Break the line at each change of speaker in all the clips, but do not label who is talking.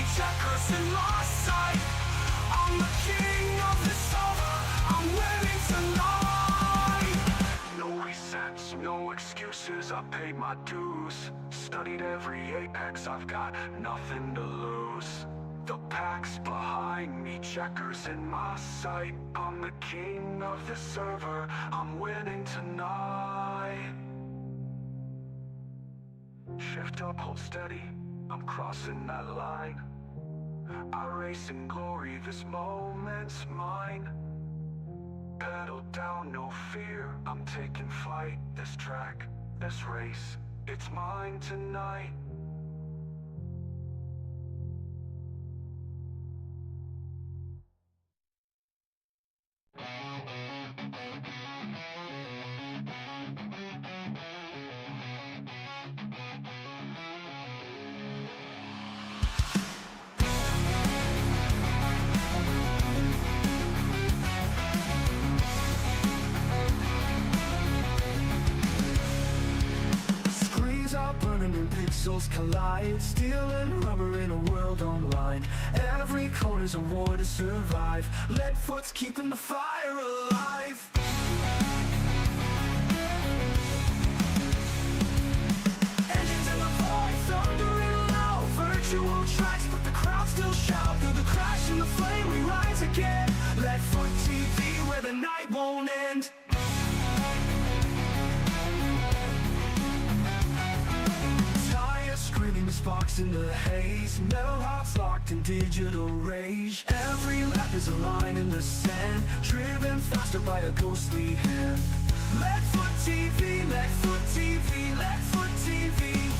me checkers in my sight. I'm the king of the summer, I'm winning tonight. No resets, no excuses, I paid my dues. Studied every apex, I've got nothing to lose. The pack's behind me, checkers in my sight. I'm the king of the server, I'm winning tonight. Shift up, hold steady, I'm crossing that line. I race in glory, this moment's mine. Pedal down, no fear, I'm taking flight. This track, this race, it's mine tonight. Burning and pixels collide, steel and rubber in a world online. Every corner's a war to survive. Lead foot's keeping the fire alive. Engines in the void, thundering loud. Virtual tracks, but the crowd still shout. Through the crash and the flame, we rise again. Lead foot TV, where the night won't end. Screaming sparks in the haze, metal hearts locked in digital rage. Every lap is a line in the sand, driven faster by a ghostly hand. Leadfoot TV, Leadfoot TV, Leadfoot TV.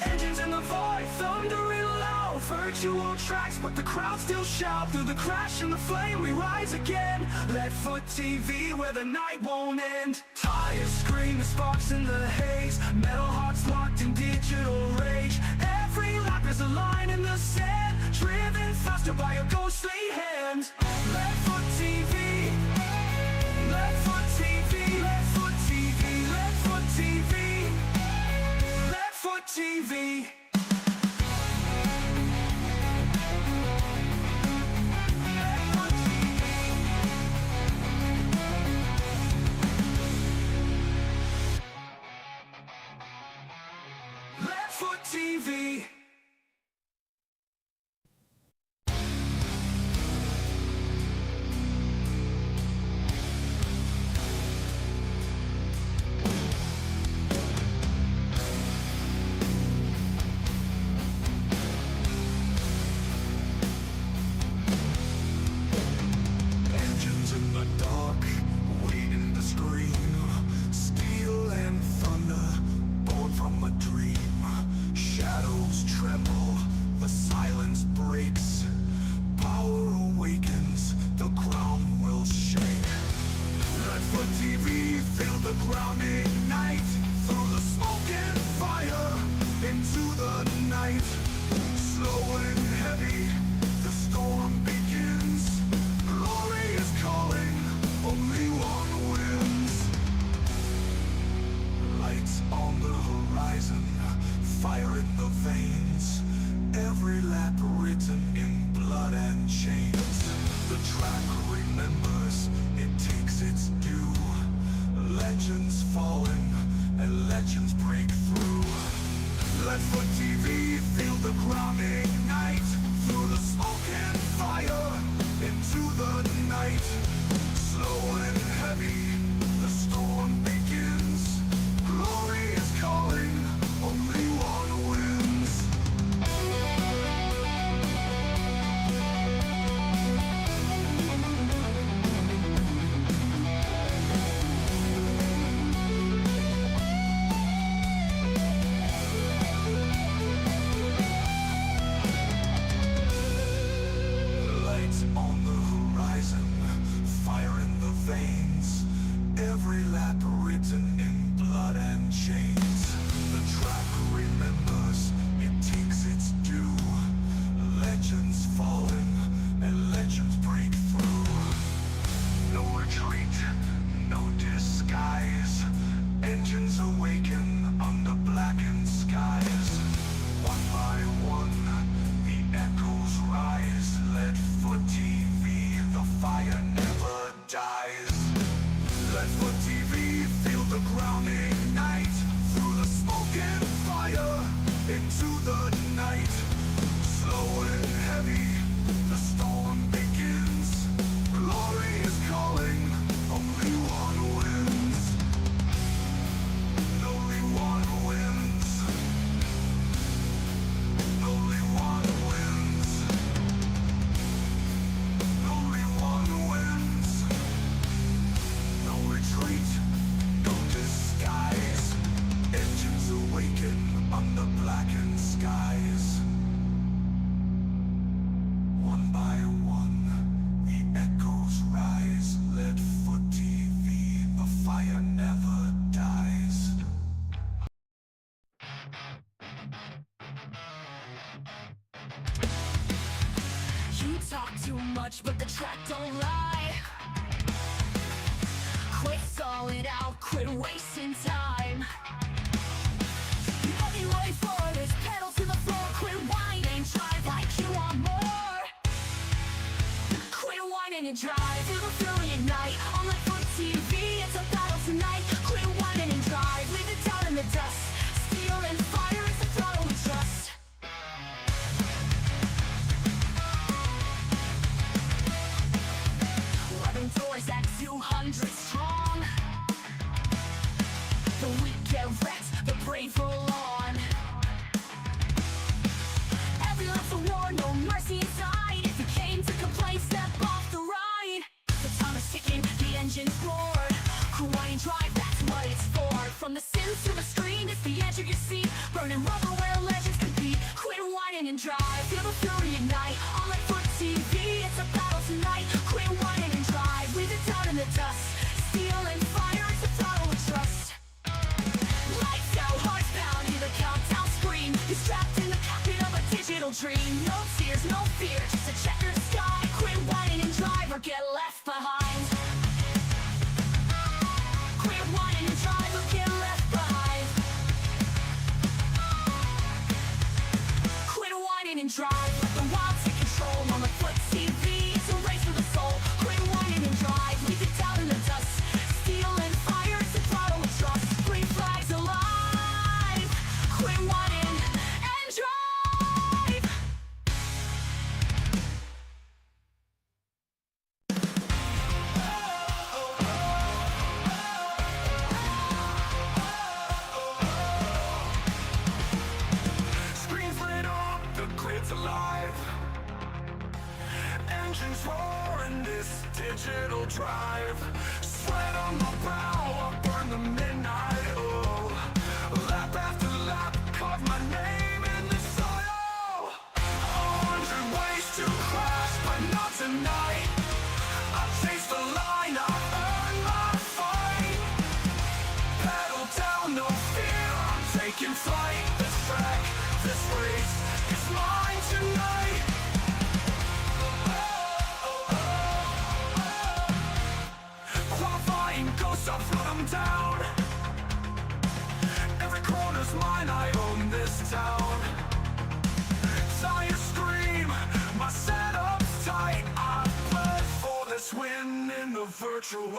Engines in the void, thundering loud. Virtual tracks, but the crowd still shout. Through the crash and the flame, we rise again. Leadfoot TV, where the night won't end. Tires screaming sparks in the haze, metal hearts locked in digital rage. Every lap is a line in the sand, driven faster by a ghostly hand. Leadfoot TV, Leadfoot TV, Leadfoot TV, Leadfoot TV, Leadfoot TV. Leadfoot TV. Engines in the dark, waiting to scream. Steel and thunder, born from a dream. Shadows tremble, the silence breaks. Power awakens, the ground will shake. Leadfoot TV, feel the ground ignite. Through the smoke and fire, into the night. Slow and heavy, the storm begins. Glory is calling, only one wins. Lights on the horizon, fire in the veins. Every lap written in blood and chains. The track remembers, it takes its due. Legends falling, and legends break through. Leadfoot TV, feel the ground ignite. Through the smoke and fire, into the night. Slow and heavy, the storm begins. Glory is calling, only one wins. talk too much, but the track don't lie. Quit stalling out, quit wasting time. You only wait for this, pedal to the floor. Quit whining, drive like you want more. Quit whining and drive, feel the fury ignite. On like foot TV, it's a battle tonight. Quit whining and drive, leave it down in the dust. Steel and fire, it's the throttle we trust. Doors at 200 strong. The weak get wrecked, the brave roll on. Every lap's a war, no mercy inside. If you came to complain, step off the ride. The time is ticking, the engine's roared. Hawaii drive, that's what it's for. From the sims to the screen, it's the edge of your seat. Burning rubber where legends compete. Quit whining and drive, feel the fury ignite. On like foot TV, it's a battle tonight. Quit whining and drive, leave it down in the dust. Steel and fire, it's the throttle we trust. Lights out, hearts pounding, the countdown scream. You're trapped in the cockpit of a digital dream. No tears, no fear, just a checkered sky. Quit whining and drive or get left behind. Quit whining and drive or get left behind. Quit whining and drive, let the wild take control. On the foot TV, it's a race for the soul. Quit whining and drive, leave it down in the dust. Steel and fire, it's the throttle we trust. Green flags alive. Quit whining and drive. Screens lit up, the grid's alive. Engines roaring, this digital drive. Sweat on my brow, I burn the midnight oil. Lap after lap, carve my name in the soil. 100 ways to crash, but not tonight. I chase the line, I earn my fight. Pedal down, no fear, I'm taking flight. This track, this race, is mine tonight. I'll float them down. Every corner's mine, I own this town. Tire scream, my setup's tight. I bled for this win in the virtual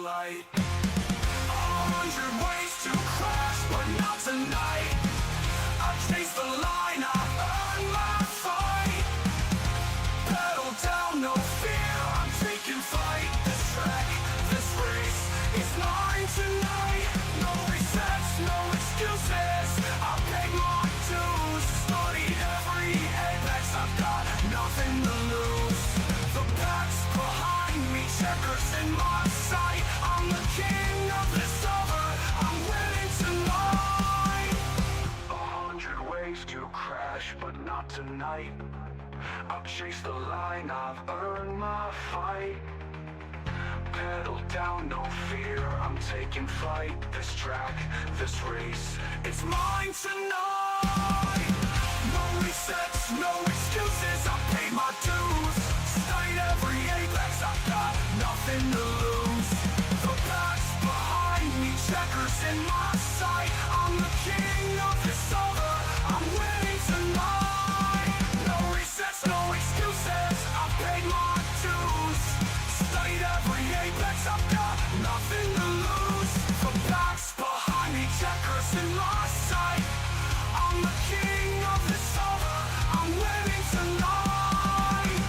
light. 100 ways to crash, but not tonight. I chase the line, I earn my fight. Pedal down, no fear, I'm taking flight. This track, this race, it's mine tonight. No resets, no excuses. I pay my dues. Studied every apex. I've got nothing to lose. The pack's behind me, checkers in my sight. I'm the king of this over. I'm winning tonight. 100 ways to crash, but not tonight. I'll chase the line, I've earned my fight. Pedal down, no fear, I'm taking flight. This track, this race, it's mine tonight. No resets, no excuses, I paid my dues. Studied every apex, I've got nothing to lose. The pack's behind me, checkers in my sight. I'm the king of this over, I'm winning tonight. No resets, no excuses, I paid my dues. Studied every apex, I've got nothing to lose. The pack's behind me, checkers in my sight. I'm the king of this over, I'm winning tonight.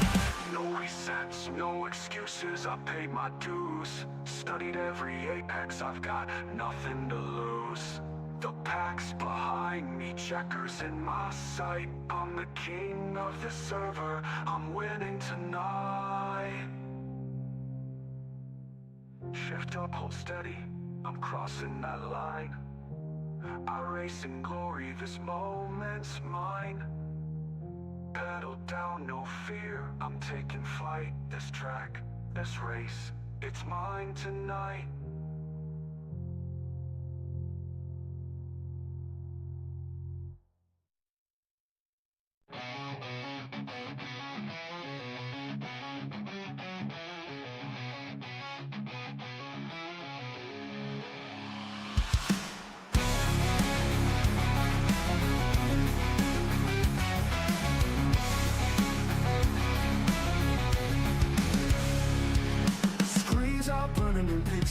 No resets, no excuses, I paid my dues. Studied every apex, I've got nothing to lose. The pack's behind me, checkers in my sight. I'm the king of this server, I'm winning tonight. Shift up, hold steady, I'm crossing that line. I race in glory, this moment's mine. Pedal down, no fear, I'm taking flight. This track, this race, it's mine tonight.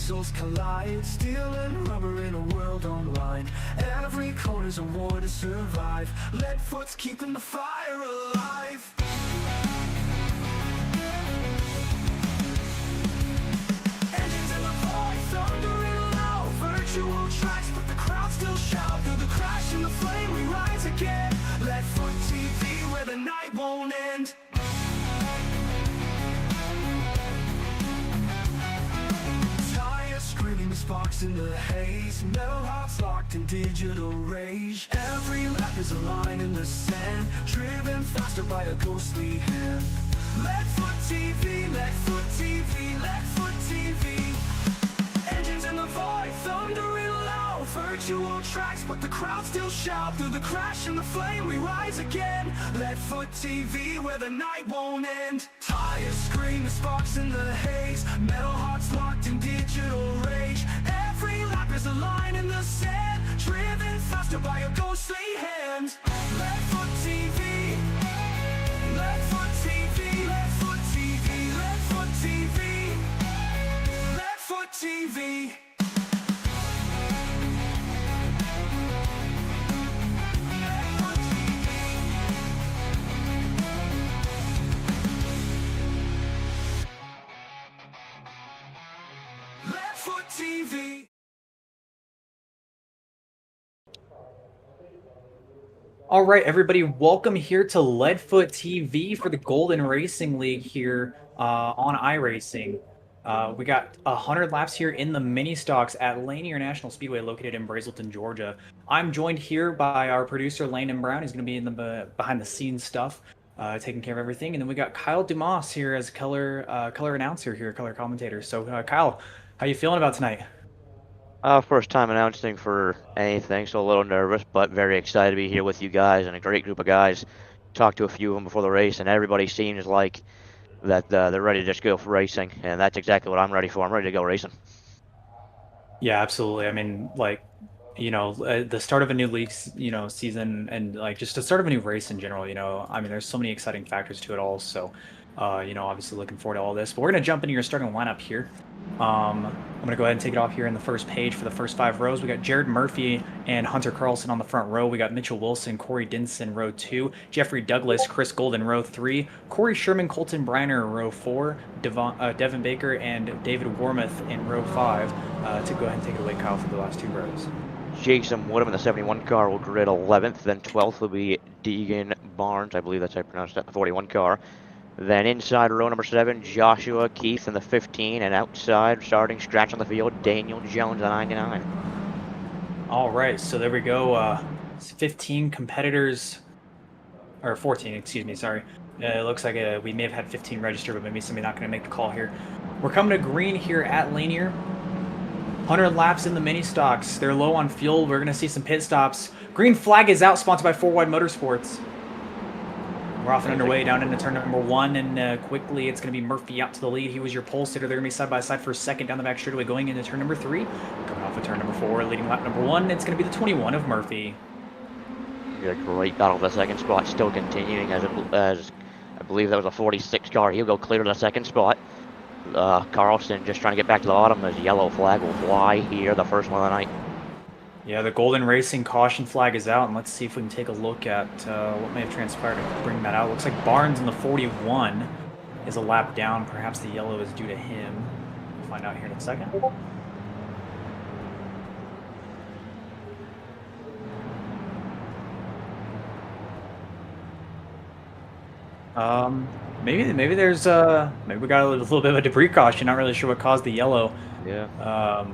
axles collide, steel and rubber in a world online. Every corner's a war to survive. Leadfoot's keeping the fire alive. Engines in the void, thundering loud. Virtual tracks, but the crowd still shout. Through the crash and the flame, we rise again. Leadfoot TV, where the night won't end. Screaming sparks in the haze, metal hearts locked in digital rage. Every lap is a line in the sand, driven faster by a ghostly hand. Leadfoot TV, Leadfoot TV, Leadfoot TV. Engines in the void, thundering loud. Virtual tracks, but the crowd still shout. Through the crash and the flame, we rise again. Leadfoot TV, where the night won't end. Tires scream, sparks in the haze, metal hearts locked in digital rage. Every lap is a line in the sand, driven faster by a ghostly hand. Leadfoot TV, Leadfoot TV, Leadfoot TV, Leadfoot TV, Leadfoot TV. TV.
All right, everybody, welcome here to Leadfoot TV for the Golden Racing League here on iRacing. We got 100 laps here in the mini stocks at Lanier National Speedway located in Brazelton, Georgia. I'm joined here by our producer, Landon Brown. He's going to be in the behind the scenes stuff, taking care of everything. And then we got Kyle Dumas here as color announcer here, color commentator. So Kyle, how you feeling about tonight?
First time announcing for anything, so a little nervous, but very excited to be here with you guys and a great group of guys. Talked to a few of them before the race, and everybody seems like that they're ready to just go for racing, and that's exactly what I'm ready for. I'm ready to go racing.
Yeah, absolutely. I mean, like, the start of a new league, season, and like just the start of a new race in general, I mean, there's so many exciting factors to it all. So, obviously looking forward to all this, but we're going to jump into your starting lineup here. I'm going to go ahead and take it off here in the first page for the first 5 rows. We got Jared Murphy and Hunter Carlson on the front row. We got Mitchell Wilson, Corey Dinson, row 2. Jeffrey Douglas, Chris Golden, row 3. Corey Sherman, Colton Briner, row 4. Devin Baker and David Warmoth in row 5. To go ahead and take it away, Kyle, for the last 2 rows.
Jason Woodham in the 71 car will grid 11th. Then 12th will be Deegan Barnes. I believe that's how I pronounced that, the 41 car. Then inside row number 7, Joshua Keith in the 15, and outside, starting scratch on the field, Daniel Jones at 99.
All right, so there we go. 15 competitors, or 14, excuse me, sorry. It looks like we may have had 15 registered, but maybe somebody not going to make the call here. We're coming to green here at Lanier. 100 laps in the mini stocks. They're low on fuel. We're going to see some pit stops. Green flag is out, sponsored by 4 Wide Motorsports. We're off and underway down into turn number 1, and quickly it's going to be Murphy out to the lead. He was your pole sitter. They're going to be side by side for a second down the back straightaway going into turn number 3. Coming off of turn number 4, leading lap number 1. It's going to be the 21 of Murphy.
A great battle for the second spot, still continuing as I believe that was a 46 car. He'll go clear to the second spot. Carlson just trying to get back to the bottom. As yellow flag will fly here, the first one of the night.
Yeah, the Golden Racing caution flag is out, and let's see if we can take a look at what may have transpired to bring that out. Looks like Barnes in the 41 is a lap down. Perhaps the yellow is due to him. We'll find out here in a second. Maybe there's maybe we got a little bit of a debris caution. Not really sure what caused the yellow.
Yeah.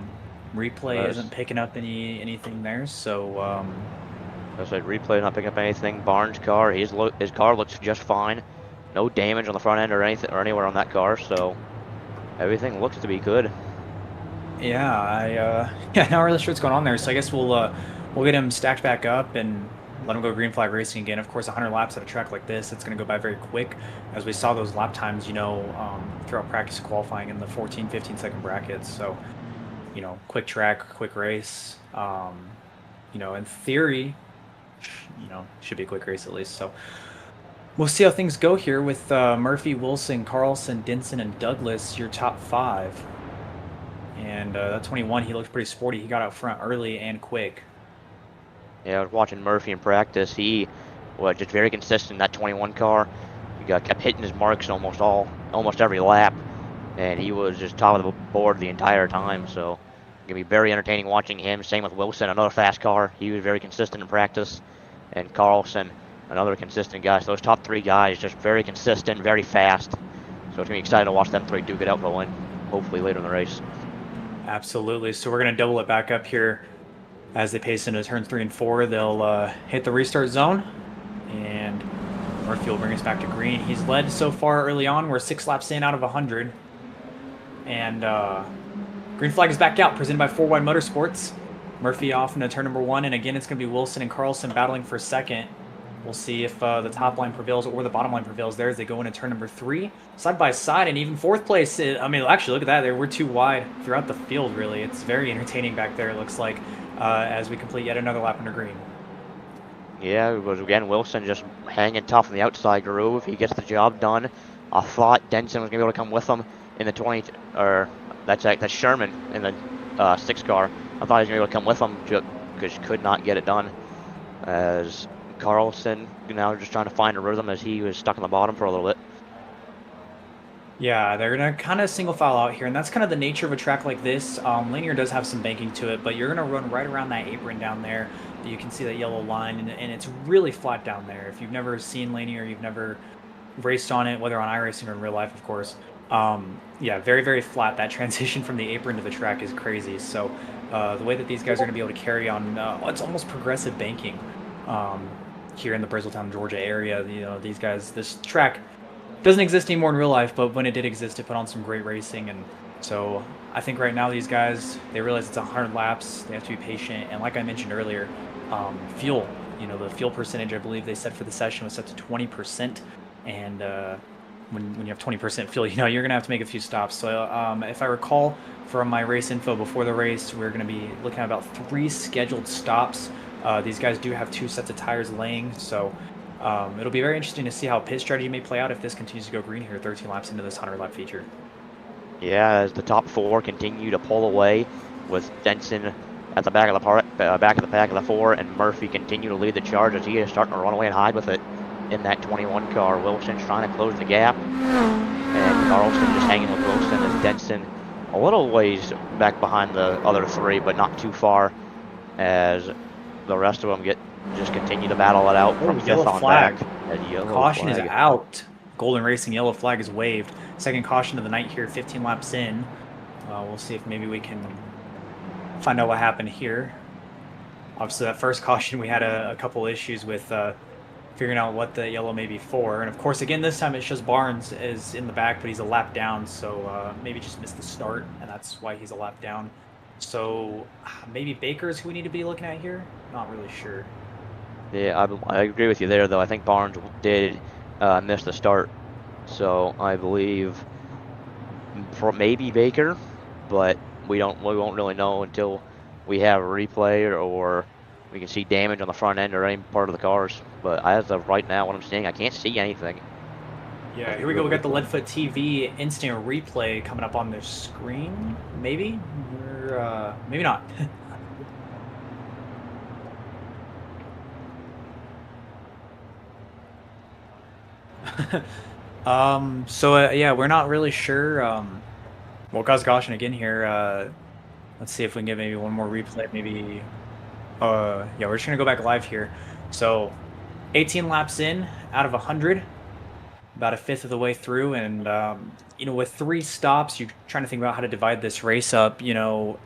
Replay isn't picking up anything there, so
I said replay not picking up anything. Barnes' car, his car looks just fine. No damage on the front end or anything or anywhere on that car, so everything looks to be good.
Yeah, yeah, not really sure what's going on there. So I guess we'll get him stacked back up and let him go green flag racing again. Of course, 100 laps at a track like this, it's going to go by very quick. As we saw those lap times, throughout practice qualifying in the 14, 15-second brackets. So, quick track, quick race. In theory, should be a quick race at least. So we'll see how things go here with Murphy, Wilson, Carlson, Dinson, and Douglas, your top 5. And that 21, he looked pretty sporty. He got out front early and quick.
Yeah, I was watching Murphy in practice. He was just very consistent in that 21 car. He kept hitting his marks almost every lap, and he was just top of the board the entire time. So it's gonna be very entertaining watching him. Same with Wilson, another fast car. He was very consistent in practice, and Carlson, another consistent guy. So those top 3 guys just very consistent, very fast. So it's gonna be exciting to watch them 3 duke it out for the win, hopefully later in the race.
Absolutely. So we're going to double it back up here as they pace into turns 3 and 4. They'll hit the restart zone, and Murphy will bring us back to green. He's led so far early on. We're 6 laps in out of 100. And green flag is back out, presented by 4 Wide Motorsports. Murphy off into turn number 1, and again it's going to be Wilson and Carlson battling for second. We'll see if the top line prevails or the bottom line prevails there as they go into turn number 3. Side by side, and even 4th place. I mean, actually, look at that. We're 2 wide throughout the field, really. It's very entertaining back there, it looks like, as we complete yet another lap under green.
Yeah, it was, again, Wilson just hanging tough in the outside groove. He gets the job done. I thought Denson was going to be able to come with him in the 20, or that's Sherman in the 6 car. I thought he was going to be able to come with him because could not get it done. As Carlson now just trying to find a rhythm as he was stuck on the bottom for a little bit.
Yeah, they're going to kind of single file out here, and that's kind of the nature of a track like this. Lanier does have some banking to it, but you're going to run right around that apron down there. You can see that yellow line, and it's really flat down there. If you've never seen Lanier, you've never raced on it, whether on iRacing or in real life, of course. Yeah, very, very flat. That transition from the apron to the track is crazy. So the way that these guys are going to be able to carry on, it's almost progressive banking. Here in the Brazeltown, Georgia area, these guys, this track doesn't exist anymore in real life, but when it did exist, it put on some great racing. And so I think right now these guys, they realize it's 100 laps, they have to be patient, and like I mentioned earlier, fuel, the fuel percentage I believe they said for the session was set to 20%, and when you have 20% fuel, you're gonna have to make a few stops. So if I recall from my race info before the race, we're gonna be looking at about 3 scheduled stops. These guys do have 2 sets of tires laying, so it'll be very interesting to see how pit strategy may play out if this continues to go green here 13 laps into this 100-lap feature.
Yeah, as the top 4 continue to pull away, with Denson at the back of the pack of the 4, and Murphy continue to lead the charge as he is starting to run away and hide with it in that 21 car. Wilson's trying to close the gap, and Carlson just hanging with Wilson as Denson a little ways back behind the other 3, but not too far, as the rest of them just continue to battle it out from 5th on back.
Caution is out. Golden Racing yellow flag is waved. Second caution of the night here, 15 laps in. We'll see if maybe we can find out what happened here. Obviously, that first caution, we had a couple issues with figuring out what the yellow may be for. And of course, again, this time it shows Barnes is in the back, but he's a lap down, so maybe just missed the start, and that's why he's a lap down. So maybe Baker's who we need to be looking at here? Not really sure.
Yeah, I agree with you there, though. I think Barnes did miss the start, so I believe for maybe Baker, but we won't really know until we have a replay or we can see damage on the front end or any part of the cars. But as of right now, what I'm seeing, I can't see anything.
Yeah, here we go. We got the Leadfoot TV instant replay coming up on the screen. Maybe, or maybe not. Yeah, we're not really sure. Well, cause caution again here. Let's see if we can get maybe one more replay. Maybe. Yeah, we're just gonna go back live here. So, 18 laps in out of 100. About a fifth of the way through, and with 3 stops, you're trying to think about how to divide this race up. It's,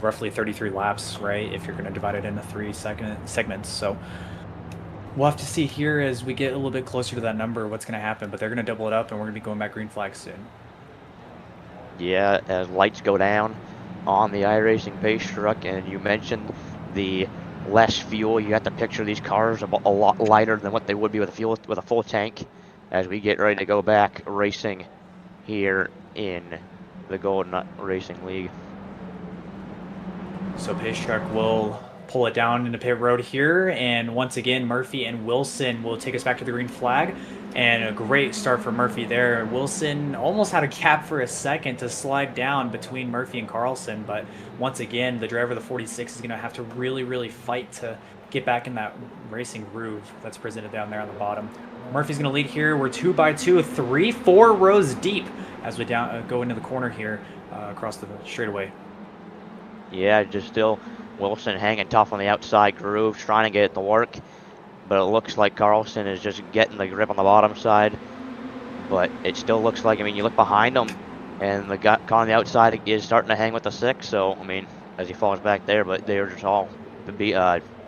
roughly 33 laps, right? If you're going to divide it into 3 segments. So we'll have to see here as we get a little bit closer to that number what's going to happen. But they're going to double it up, and we're going to be going back green flag soon.
Yeah, as lights go down on the iRacing pace truck, and you mentioned the less fuel. You have to picture these cars a lot lighter than what they would be with a full tank as we get ready to go back racing here in the Golden Racing League.
So pace truck will pull it down into pit road here, and once again Murphy and Wilson will take us back to the green flag. And a great start for Murphy there. Wilson almost had a gap for a second to slide down between Murphy and Carlson, but once again, the driver of the 46 is going to have to really, really fight to get back in that racing groove that's presented down there on the bottom. Murphy's going to lead here. We're 2 by 2, 3, 4 rows deep as we go into the corner here across the straightaway.
Yeah, just still Wilson hanging tough on the outside groove, trying to get it to work. But it looks like Carlson is just getting the grip on the bottom side. But it still looks like, I mean, you look behind him, and the guy on the outside is starting to hang with the 6. So, I mean, as he falls back there, but they're just all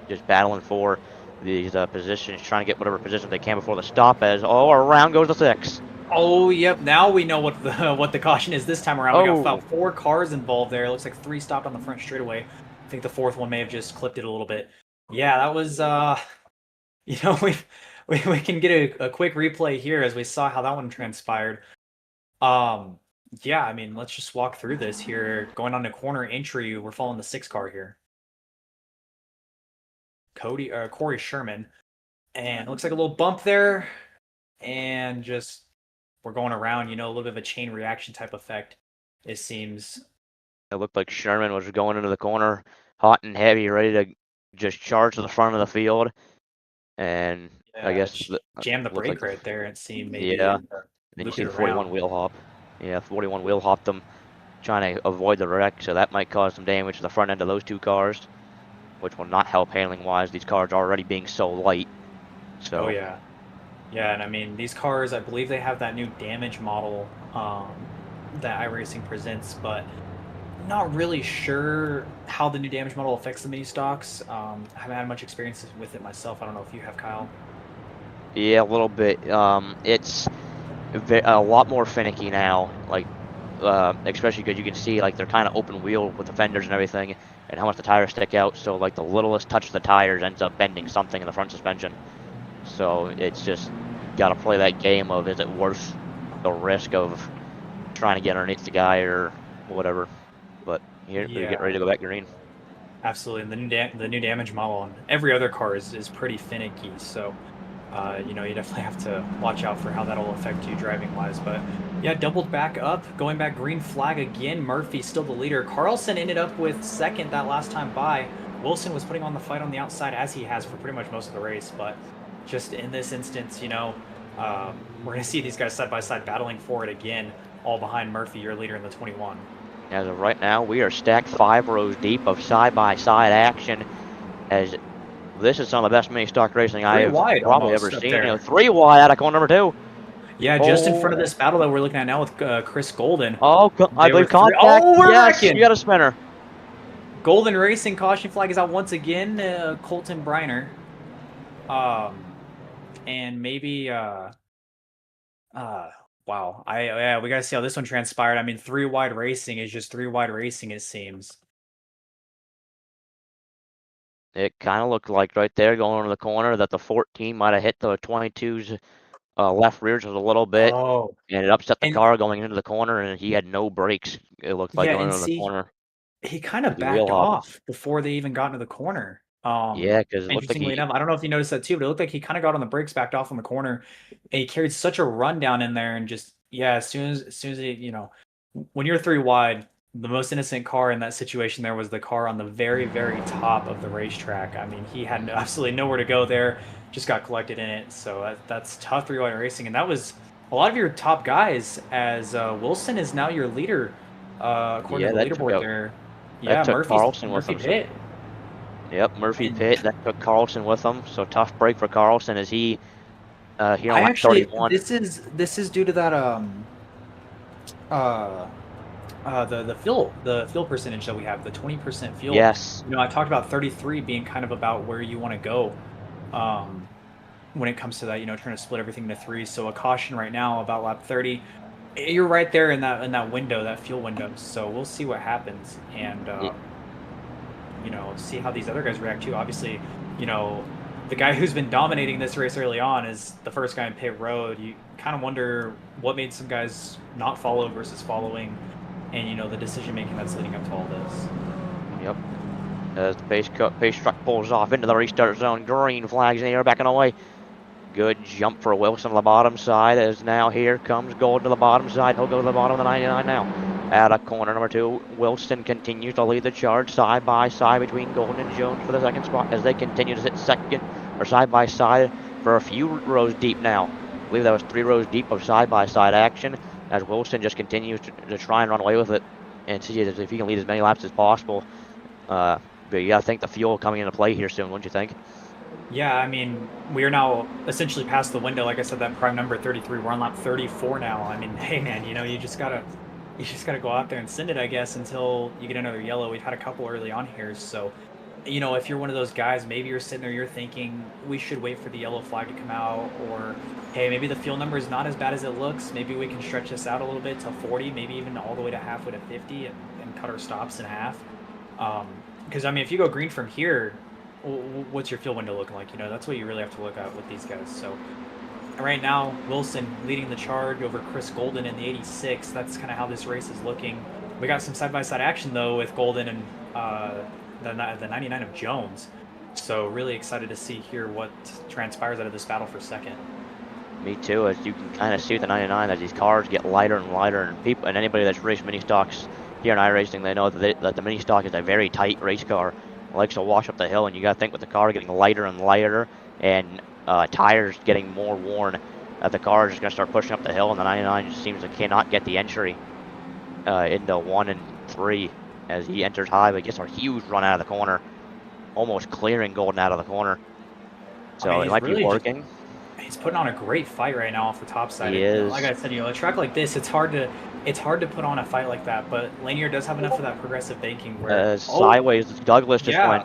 just battling for these positions, trying to get whatever position they can before the stop as, oh, around goes the 6.
Oh, yep. Now we know what the caution is this time around. We got
Oh.
about 4 cars involved there. It looks like 3 stopped on the front straightaway. I think the 4th one may have just clipped it a little bit. Yeah, that was you know, we can get a quick replay here as we saw how that one transpired. Yeah, I mean, let's just walk through this here. Going on to corner entry, we're following the 6 car here. Corey Sherman. And it looks like a little bump there. And just we're going around, you know, a little bit of a chain reaction type effect, it seems.
It looked like Sherman was going into the corner hot and heavy, ready to just charge to the front of the field. And I guess
jam the brake
like,
right there, it seemed. Maybe.
Yeah. Then you see the 41 wheel hop. Yeah, 41 wheel hopped them, trying to avoid the wreck. So that might cause some damage to the front end of those 2 cars, which will not help handling wise. These cars are already being so light. So.
Oh yeah. Yeah, and I mean, these cars, I believe they have that new damage model that iRacing presents, but not really sure how the new damage model affects the mini stocks. I haven't had much experience with it myself. I don't know if you have, Kyle.
Yeah, a little bit. It's a lot more finicky now, like especially because you can see like they're kind of open wheel with the fenders and everything, and how much the tires stick out. So like the littlest touch of the tires ends up bending something in the front suspension. So it's just got to play that game of, is it worth the risk of trying to get underneath the guy or whatever. But here we get ready to go back green.
Absolutely, and the new damage model on every other car is pretty finicky. So you know, you definitely have to watch out for how that'll affect you driving wise. But yeah, doubled back up, going back green flag again. Murphy still the leader. Carlson ended up with 2nd that last time by. Wilson was putting on the fight on the outside, as he has for pretty much most of the race, but just in this instance, you know, we're going to see these guys side by side battling for it again, all behind Murphy, your leader in the 21.
As of right now, we are stacked 5 rows deep of side-by-side action, as this is some of the best mini stock racing I have probably ever seen. You know, 3 wide out of corner number 2.
Yeah, just in front of this battle that we're looking at now with Chris Golden.
Oh, I believe contact.
Oh, we're
yes,
wrecking.
You got a spinner.
Golden Racing caution flag is out once again. Colton Briner. And maybe wow. Yeah, we gotta see how this one transpired. I mean, 3 wide racing is just 3 wide racing, it seems.
It kind of looked like right there going into the corner that the 14 might have hit the 22's left rear just a little bit.
Oh.
And it upset the car going into the corner, and he had no brakes, it looked like, going into the corner.
He kind of backed off before they even got into the corner.
Yeah, because it looked like
enough, I don't know if you noticed that too, but it looked like he kind of got on the brakes, backed off on the corner, and he carried such a run down in there, and just as soon as he, you know, when you're 3 wide, the most innocent car in that situation there was the car on the very, very top of the racetrack. I mean, he had absolutely nowhere to go there, just got collected in it. So that's tough 3 wide racing, and that was a lot of your top guys. As Wilson is now your leader, according to the leaderboard there. Yeah,
Murphy
hit.
Yep, Murphy pit. That took Carlson with him. So tough break for Carlson as he here on 31.
This is due to that the fuel percentage that we have, the 20% fuel.
Yes.
You know, I talked about 33 being kind of about where you want to go when it comes to that, you know, trying to split everything into 3. So a caution right now about lap 30. You're right there in that window, that fuel window. So we'll see what happens, and you know, see how these other guys react too. Obviously, you know, the guy who's been dominating this race early on is the first guy in pit road. You kind of wonder what made some guys not follow versus following, and you know, the decision making that's leading up to all this.
Yep. As the pace truck pulls off into the restart zone, green flags in the air, backing away. Good jump for Wilson on the bottom side, as now here comes Golden to the bottom side. He'll go to the bottom of the 99 now. Out of corner number 2, Wilson continues to lead the charge side by side between Golden and Jones for the second spot as they continue to sit second or side by side for a few rows deep now. I believe that was 3 rows deep of side by side action as Wilson just continues to try and run away with it and see if he can lead as many laps as possible. But you gotta think the fuel coming into play here soon, wouldn't you think?
Yeah, I mean, we are now essentially past the window. Like I said, that prime number 33. We're on lap 34 now. I mean, hey man, you just gotta go out there and send it, I guess, until you get another yellow. We've had a couple early on here, so if you're one of those guys, maybe you're sitting there, you're thinking we should wait for the yellow flag to come out, or hey, maybe the fuel number is not as bad as it looks. Maybe we can stretch this out a little bit to 40, maybe even all the way to halfway to 50, and cut our stops in half. Because I mean, if you go green from here, what's your fuel window looking like? That's what you really have to look at with these guys. So right now, Wilson leading the charge over Chris Golden in the 86. That's kind of how this race is looking. We got some side-by-side action though with Golden and the 99 of Jones. So really excited to see here what transpires out of this battle for second.
Me too, as you can kind of see with the 99 as these cars get lighter and lighter, and anybody that's raced mini stocks here in iRacing, they know that the mini stock is a very tight race car. It likes to wash up the hill, and you got to think with the car getting lighter and lighter and tires getting more worn, that the car is just going to start pushing up the hill, and the 99 just seems to cannot get the entry into 1 and 3 as he enters high, but gets a huge run out of the corner, almost clearing Golden out of the corner. So it might be working.
He's putting on a great fight right now off the top side.
He is.
Like I said, a track like this, it's hard to put on a fight like that. But Lanier does have enough of that progressive banking where
sideways Douglas just went.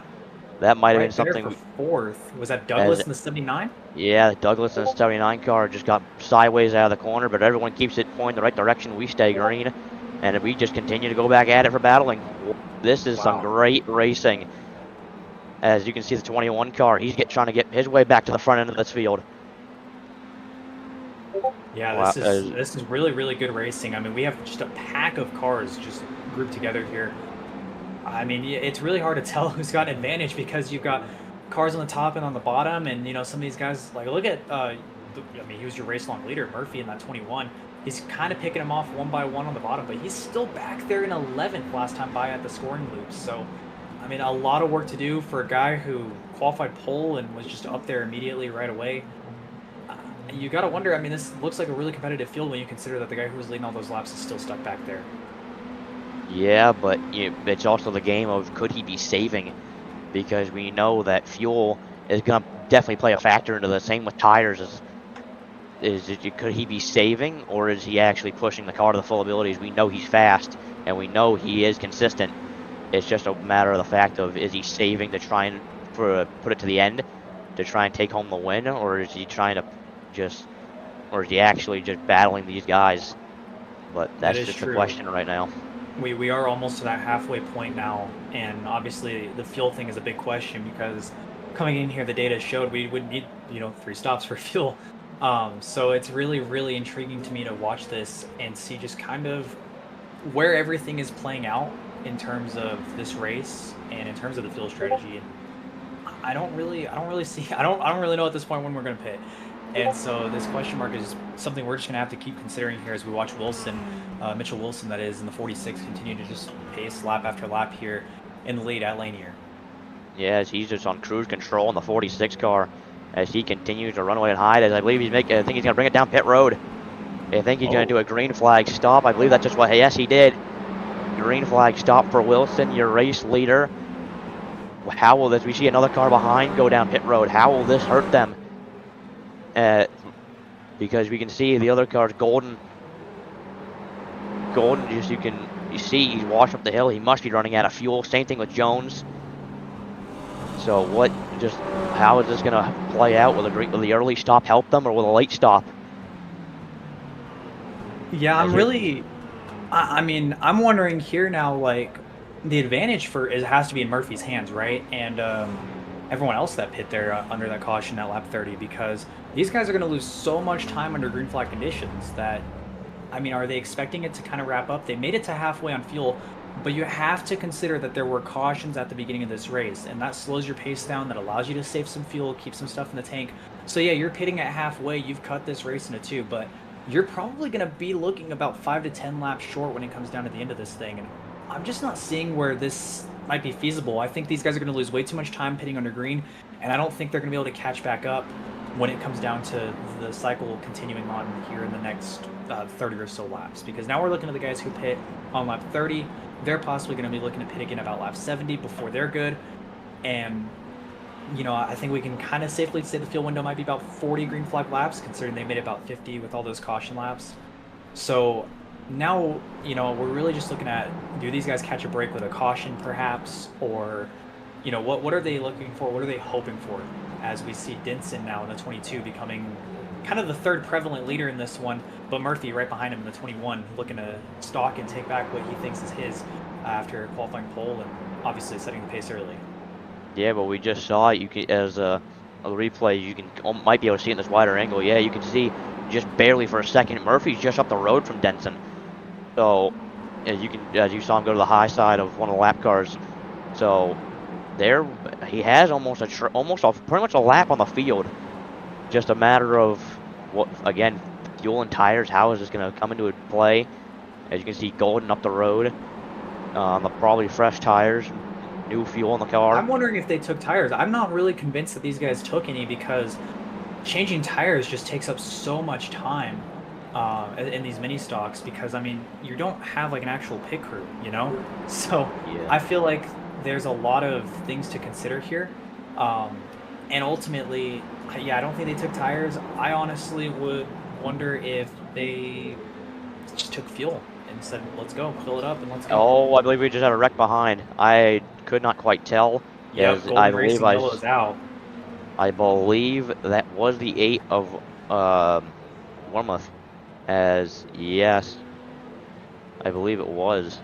That might have been something.
For fourth, was that Douglas in the 79?
Yeah, Douglas in the 79 car just got sideways out of the corner, but everyone keeps it pointing the right direction. We stay green, and we just continue to go back at it for battling. This is some great racing. As you can see, the 21 car, he's trying to get his way back to the front end of this field.
Yeah, this is really, really good racing. I mean, we have just a pack of cars just grouped together here. I mean, it's really hard to tell who's got an advantage because you've got cars on the top and on the bottom, and some of these guys, like look at, I mean, he was your race long leader, Murphy, in that 21. He's kind of picking them off one by one on the bottom, but he's still back there in 11th last time by at the scoring loops. So, I mean, a lot of work to do for a guy who qualified pole and was just up there immediately right away. You got to wonder, I mean, this looks like a really competitive field when you consider that the guy who was leading all those laps is still stuck back there.
Yeah, but it's also the game of could he be saving? Because we know that fuel is going to definitely play a factor into the same with tires. Could he be saving, or is he actually pushing the car to the full abilities? We know he's fast, and we know he is consistent. It's just a matter of the fact of, is he saving to try and put it to the end to try and take home the win, or is he trying to or is he actually just battling these guys? But that's just the question right now.
We are almost to that halfway point now, and obviously the fuel thing is a big question because coming in here, the data showed we would need 3 stops for fuel. So it's really, really intriguing to me to watch this and see just kind of where everything is playing out in terms of this race and in terms of the fuel strategy. And I don't really know at this point when we're going to pit. And so this question mark is something we're just going to have to keep considering here as we watch Wilson, Mitchell Wilson, that is, in the 46, continue to just pace lap after lap here in the lead at Lanier.
Yeah, as he's just on cruise control in the 46 car as he continues to run away and hide. As I believe I think he's going to bring it down pit road. I think he's going to do a green flag stop. I believe that's just what, yes, he did. Green flag stop for Wilson, your race leader. How will this, we see another car behind go down pit road. How will this hurt them? Because we can see the other cars, Golden, just you see he's washed up the hill. He must be running out of fuel. Same thing with Jones. So how is this going to play out? Will the early stop help them, or will the late stop?
Yeah, I mean, I'm wondering here now, like, the advantage has to be in Murphy's hands, right? And everyone else that pit there under that caution at lap 30, because these guys are going to lose so much time under green flag conditions that, I mean, are they expecting it to kind of wrap up? They made it to halfway on fuel. But you have to consider that there were cautions at the beginning of this race, and that slows your pace down, that allows you to save some fuel, keep some stuff in the tank. So yeah, you're pitting at halfway, you've cut this race into two, but you're probably going to be looking about 5 to 10 laps short when it comes down to the end of this thing. And I'm just not seeing where this might be feasible. I think these guys are going to lose way too much time pitting under green, and I don't think they're going to be able to catch back up when it comes down to the cycle continuing on here in the next 30 or so laps. Because now we're looking at the guys who pit on lap 30. They're possibly going to be looking to pit again about lap 70 before they're good. And, you know, I think we can kind of safely say the fuel window might be about 40 green flag laps, considering they made about 50 with all those caution laps. So now, you know, we're really just looking at, do these guys catch a break with a caution perhaps? Or, you know, what are they looking for? What are they hoping for? As we see Denson now in the 22 becoming kind of the third prevalent leader in this one, but Murphy right behind him in the 21 looking to stalk and take back what he thinks is his after qualifying pole and obviously setting the pace early.
Yeah, but we just saw it. You can, as a replay, you can might be able to see it in this wider angle. Yeah, you can see just barely for a second. Murphy's just up the road from Denson, so as you saw him go to the high side of one of the lap cars. So there, he has almost pretty much a lap on the field. Just a matter of what, again, fuel and tires. How is this going to come into play? As you can see, Golden up the road on the probably fresh tires, new fuel in the car.
I'm wondering if they took tires. I'm not really convinced that these guys took any, because changing tires just takes up so much time in these mini stocks, because I mean, you don't have like an actual pit crew, you know? So
Yeah.
I feel like there's a lot of things to consider here. And ultimately, yeah, I don't think they took tires. I honestly would wonder if they just took fuel and said, let's go, fill it up and let's go.
Oh, I believe we just had a wreck behind. I could not quite tell.
Yeah,
As
Golden Racing yellows out.
I believe that was the 8 of Wormouth. As, yes, I believe it was.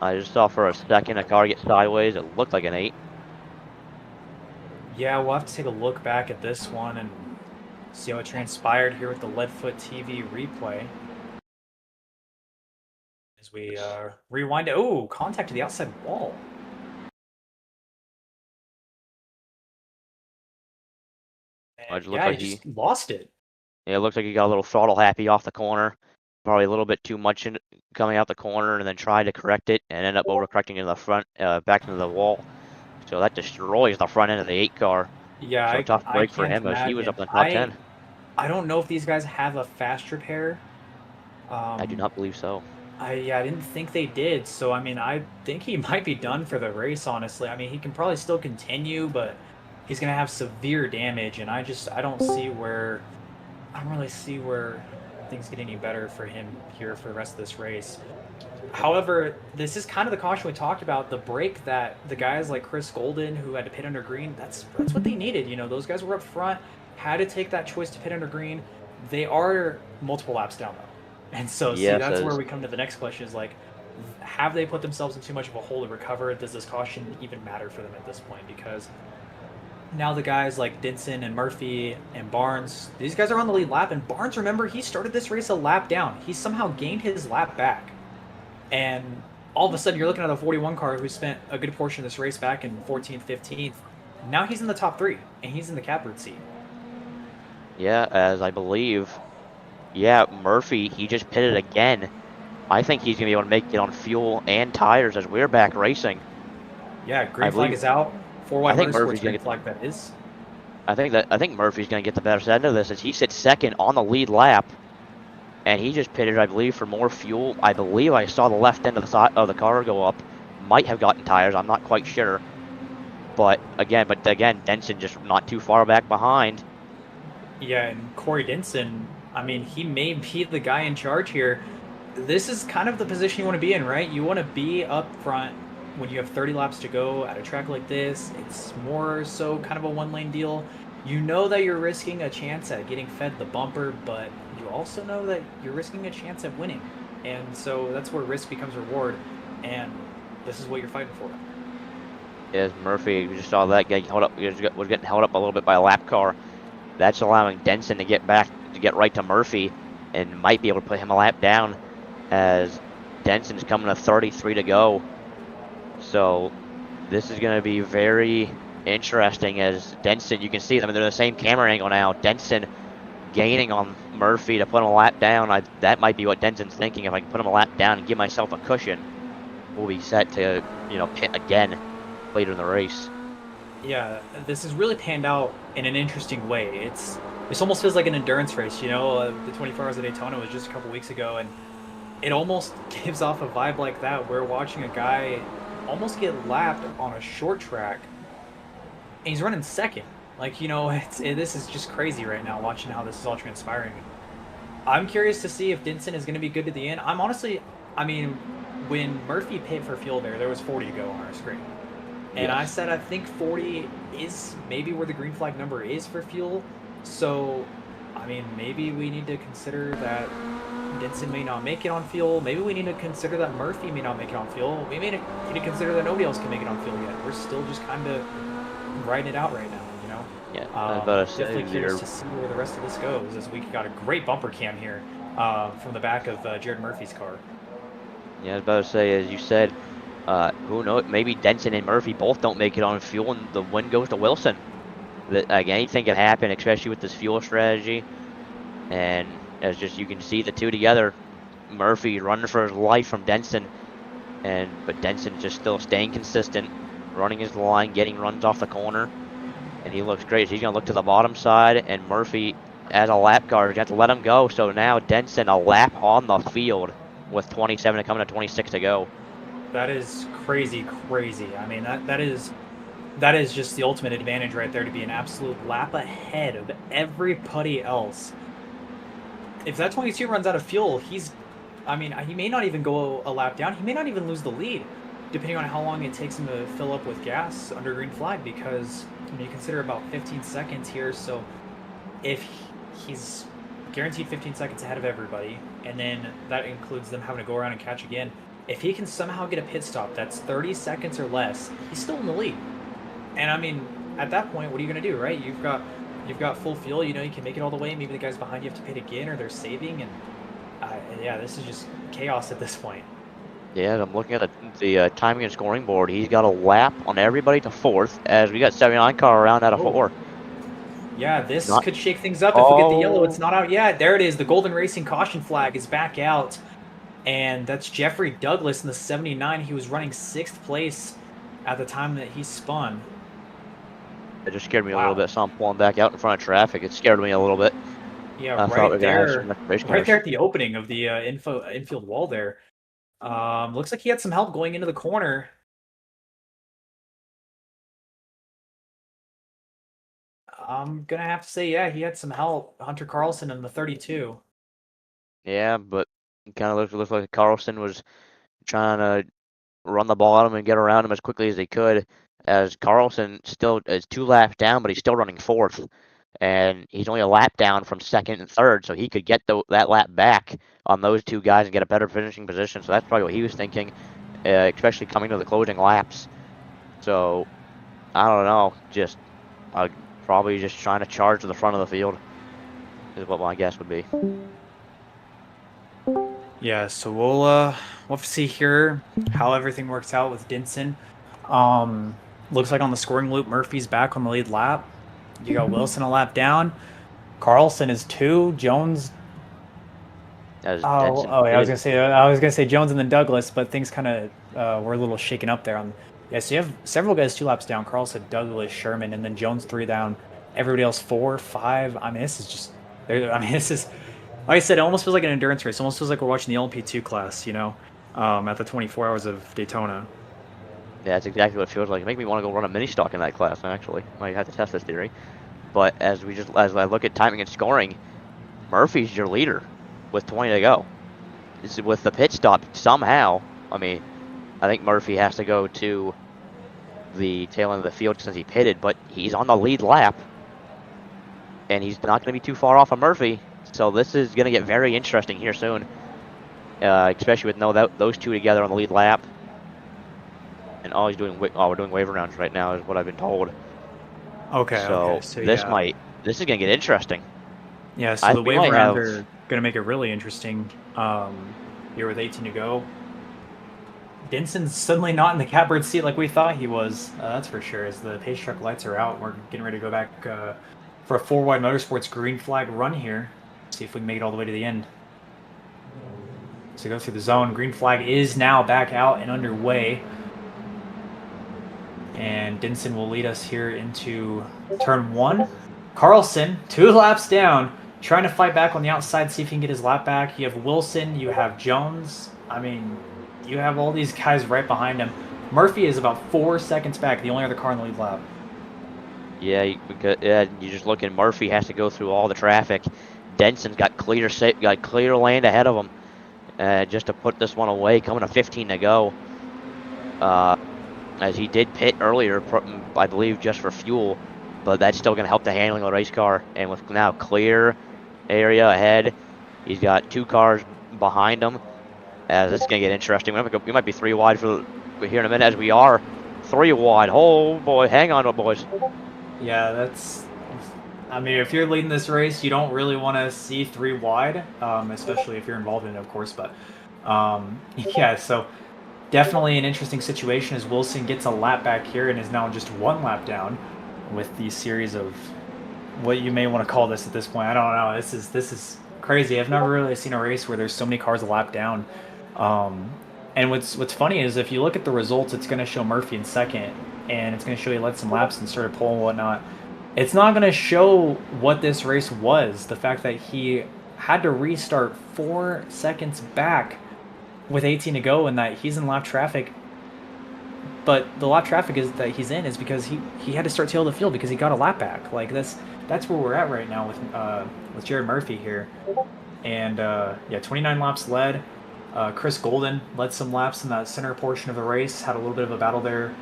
I just saw for a second a car get sideways. It looked like an 8.
Yeah, we'll have to take a look back at this one and see how it transpired here with the Leadfoot TV replay. As we rewind it. Oh, contact to the outside wall. And
It looks
yeah,
like
he just lost it.
Yeah, it looks like he got a little throttle happy off the corner. Probably a little bit too much coming out the corner, and then tried to correct it and end up overcorrecting into the front, back into the wall. So that destroys the front end of the 8 car.
Yeah,
So tough break for him as he was up in the top 10.
I don't know if these guys have a fast repair.
I do not believe so.
I didn't think they did. So I mean, I think he might be done for the race. Honestly, I mean, he can probably still continue, but he's gonna have severe damage, and I don't really see where things get any better for him here for the rest of this race. However, this is kind of the caution we talked about, the break that the guys like Chris Golden, who had to pit under green, that's what they needed. You know, those guys were up front, had to take that choice to pit under green. They are multiple laps down though. And so
Yes,
that's where we come to the next question is like, have they put themselves in too much of a hole to recover? Does this caution even matter for them at this point? Because now the guys like Denson and Murphy and Barnes, these guys are on the lead lap, and Barnes, remember, he started this race a lap down. He somehow gained his lap back. And all of a sudden, you're looking at a 41 car who spent a good portion of this race back in 14th, 15th. Now he's in the top 3, and he's in the catbird seat.
Yeah, as I believe, yeah, Murphy, he just pitted again. I think he's going to be able to make it on fuel and tires as we're back racing.
Yeah, green flag is out. 4 wide motorsports green flag that is.
I think Murphy's going to get the better end of this as he sits second on the lead lap. And he just pitted, I believe, for more fuel. I believe I saw the left end of the car go up. Might have gotten tires. I'm not quite sure. But again, Denson just not too far back behind.
Yeah, and Corey Denson, I mean, he may be the guy in charge here. This is kind of the position you want to be in, right? You want to be up front when you have 30 laps to go at a track like this. It's more so kind of a one-lane deal. You know that you're risking a chance at getting fed the bumper, but you also know that you're risking a chance at winning. And so that's where risk becomes reward, and this is what you're fighting for.
Yes, Murphy, we just saw that guy was getting held up a little bit by a lap car. That's allowing Denson to get right to Murphy and might be able to put him a lap down as Denson's coming to 33 to go. So this is going to be very interesting as Denson, you can see them, they're the same camera angle now. Denson gaining on Murphy to put him a lap down. That might be what Denson's thinking. If I can put him a lap down and give myself a cushion, we'll be set to, you know, pit again later in the race.
Yeah, this has really panned out in an interesting way. This almost feels like an endurance race, you know. The 24 Hours of Daytona was just a couple weeks ago, and it almost gives off a vibe like that. We're watching a guy almost get lapped on a short track, and he's running second. Like, you know, this is just crazy right now, watching how this is all transpiring. I'm curious to see if Denson is going to be good to the end. I mean, when Murphy paid for fuel there was 40 to go on our screen. And I said I think 40 is maybe where the green flag number is for fuel. So, I mean, maybe we need to consider that Denson may not make it on fuel. Maybe we need to consider that Murphy may not make it on fuel. We may need to consider that nobody else can make it on fuel yet. We're still just kind of riding it out right now, you know?
Yeah,
definitely curious to see where the rest of this goes, as we got a great bumper cam here from the back of Jared Murphy's car.
Yeah, I was about to say, as you said, who knows? Maybe Denson and Murphy both don't make it on fuel, and the win goes to Wilson. Like, anything can happen, especially with this fuel strategy. And as just you can see the two together, Murphy running for his life from Denson, but Denson just still staying consistent, running his line, getting runs off the corner, and he looks great. So he's gonna look to the bottom side, and Murphy, as a lap guard, you have to let him go. So now Denson a lap on the field with 27 to come to 26 to go.
That is crazy. I mean, that is just the ultimate advantage right there, to be an absolute lap ahead of everybody else. If that 22 runs out of fuel, he may not even go a lap down. He may not even lose the lead, depending on how long it takes him to fill up with gas under green flag, because you consider about 15 seconds here. So if he's guaranteed 15 seconds ahead of everybody, and then that includes them having to go around and catch again, if he can somehow get a pit stop that's 30 seconds or less, he's still in the lead. And I mean, at that point, what are you going to do, right? You've got full fuel, you know, you can make it all the way. Maybe the guys behind you have to pit again, or they're saving, and yeah, this is just chaos at this point.
Yeah, I'm looking at the timing and scoring board. He's got a lap on everybody to fourth, as we got 79 car around out of 4.
Yeah, this could shake things up if we get the yellow. It's not out yet. There it is. The Golden Racing caution flag is back out. And that's Jeffrey Douglas in the 79. He was running 6th place at the time that he spun.
It just scared me a little bit, so I'm pulling back out in front of traffic. It scared me a little bit.
Yeah, right there at the opening of the infield wall there. Looks like he had some help going into the corner. I'm going to have to say, yeah, he had some help. Hunter Carlson in the 32.
Yeah, but it kind of looked like Carlson was trying to run the bottom and get around him as quickly as he could, as Carlson still is 2 laps down, but he's still running 4th. And he's only a lap down from 2nd and 3rd, so he could get that lap back on those 2 guys and get a better finishing position. So that's probably what he was thinking, especially coming to the closing laps. So, I don't know, probably just trying to charge to the front of the field is what my guess would be.
Yeah, so we'll have to see here how everything works out with Denson. Looks like on the scoring loop, Murphy's back on the lead lap. You got Wilson a lap down. Carlson is 2. Jones.
Yeah,
I was gonna say Jones and then Douglas, but things kind of were a little shaken up there. So you have several guys 2 laps down: Carlson, Douglas, Sherman, and then Jones 3 down. Everybody else 4, 5. I mean, this is like I said, it almost feels like an endurance race. It almost feels like we're watching the LMP2 class, you know, at the 24 Hours of Daytona.
Yeah, that's exactly what it feels like. It makes me want to go run a mini stock in that class, actually. Might have to test this theory. But as I look at timing and scoring, Murphy's your leader with 20 to go. With the pit stop, somehow, I mean, I think Murphy has to go to the tail end of the field since he pitted, but he's on the lead lap. And he's not going to be too far off of Murphy. So this is going to get very interesting here soon. Especially with those 2 together on the lead lap. And we're doing waiver rounds right now, is what I've been told.
Okay.
So this is gonna get interesting.
Yeah. So the waiver rounds are gonna make it really interesting. Here with 18 to go, Denson's suddenly not in the catbird seat like we thought he was. That's for sure. As the pace truck lights are out, we're getting ready to go back for a 4-wide motorsports green flag run here. See if we can make it all the way to the end. So go through the zone. Green flag is now back out and underway. And Denson will lead us here into turn 1. Carlson, 2 laps down, trying to fight back on the outside, see if he can get his lap back. You have Wilson, you have Jones. I mean, you have all these guys right behind him. Murphy is about 4 seconds back, the only other car in the lead lap.
Yeah, you just look at Murphy has to go through all the traffic. Denson's got clear lane ahead of him, just to put this one away. Coming to 15 to go. As he did pit earlier, I believe just for fuel, but that's still going to help the handling of the race car. And with now clear area ahead, he's got 2 cars behind him. As this is going to get interesting. We might be 3 wide for here in a minute, as we are 3 wide. Oh boy, hang on, boys.
Yeah, that's. I mean, if you're leading this race, you don't really want to see 3 wide, especially if you're involved in it, of course. But yeah, so definitely an interesting situation as Wilson gets a lap back here and is now just 1 lap down with the series of what you may want to call this at this point. I don't know. This is crazy. I've never really seen a race where there's so many cars a lap down. And what's funny is if you look at the results, it's going to show Murphy in second, and it's going to show he led some laps and started pole and whatnot. It's not going to show what this race was. The fact that he had to restart 4 seconds back with 18 to go and that he's in lap traffic. But the lap traffic is that he's in is because he had to start tail of the field because he got a lap back. Like that's where we're at right now with Jared Murphy here. And yeah, 29 laps led. Chris Golden led some laps in that center portion of the race, had a little bit of a battle there